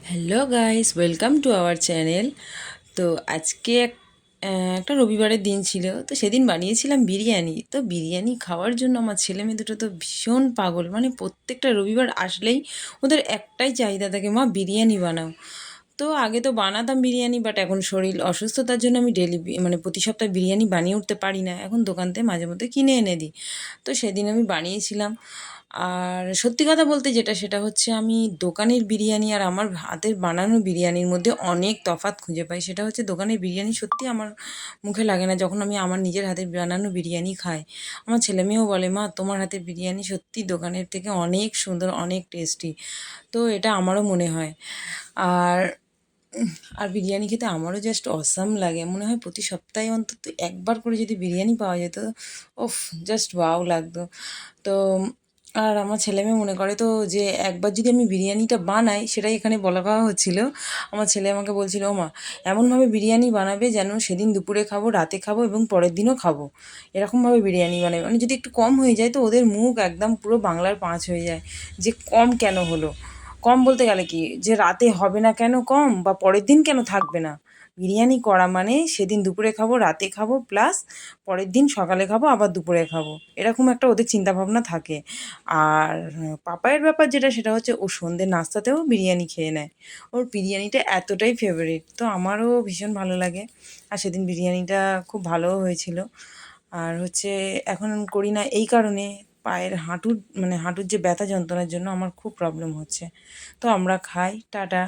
Hello guys, welcome to our channel. তো আজকে একটা রবিবারের দিন ছিল, তো সেদিন বানিয়েছিলাম বিরিয়ানি। তো বিরিয়ানি খাওয়ার জন্য আমার ছেলে মেয়ে দুটো তো ভীষণ পাগল, মানে প্রত্যেকটা রবিবার আসলেই ওদের একটাই চাহিদা থাকে, মা বিরিয়ানি বানাও। তো আগে তো বানাতাম বিরিয়ানি, বাট এখন শরীর অসুস্থতার জন্য আমি ডেলি মানে প্রতি সপ্তাহে বিরিয়ানি বানিয়ে উঠতে পারি না, এখন দোকান থেকে মাঝে মধ্যে কিনে এনে দিই। তো সেদিন আমি বানিয়েছিলাম। আর সত্যি কথা বলতে যেটা সেটা হচ্ছে, আমি দোকানের বিরিয়ানি আর আমার হাতের বানানো বিরিয়ানির মধ্যে অনেক তফাৎ খুঁজে পাই। সেটা হচ্ছে, দোকানের বিরিয়ানি সত্যি আমার মুখে লাগে না যখন আমি আমার নিজের হাতের বানানো বিরিয়ানি খাই। আমার ছেলে মেয়েও বলে, মা তোমার হাতের বিরিয়ানি সত্যি দোকানের থেকে অনেক সুন্দর, অনেক টেস্টি। তো এটা আমারও মনে হয়। আর আর বিরিয়ানি খেতে আমারও জাস্ট অসাম লাগে। মনে হয় প্রতি সপ্তাহে অন্তত একবার করে যদি বিরিয়ানি পাওয়া যেত, ওফ, জাস্ট ওয়াও লাগতো। তো আর আমার ছেলেমেয়ে মনে করে তো যে একবার যদি আমি বিরিয়ানিটা বানাই, সেটাই এখানে বলা কওয়া হচ্ছিল। আমার ছেলে আমাকে বলছিল, ও মা, এমনভাবে বিরিয়ানি বানাবে যেন সেদিন দুপুরে খাবো, রাতে খাবো এবং পরের দিনও খাবো, এরকমভাবে বিরিয়ানি বানাবে। মানে যদি একটু কম হয়ে যায় তো ওদের মুখ একদম পুরো বাংলার পাঁচ হয়ে যায়, যে কম কেন হলো। কম বলতে গেলে কি, যে রাতে হবে না কেন কম, বা পরের দিন কেন থাকবে না। বিরিয়ানি করা মানে সেদিন দুপুরে খাবো, রাতে খাবো, প্লাস পরের দিন সকালে খাবো, আবার দুপুরে খাবো, এরকম একটা ওদের চিন্তাভাবনা থাকে। আর পাপায়ের ব্যাপার যেটা সেটা হচ্ছে, ও সন্ধ্যের নাস্তাতেও বিরিয়ানি খেয়ে নেয়। ওর বিরিয়ানিটা এতটাই ফেভারিট, তো আমারও ভীষণ ভালো লাগে। আর সেদিন বিরিয়ানিটা খুব ভালোও হয়েছিল। আর হচ্ছে, এখন করি না এই কারণে, পায়ের হাঁটুর যে ব্যথা যন্ত্রণার জন্য আমার খুব প্রবলেম হচ্ছে। তো আমরা খাই, টাটা।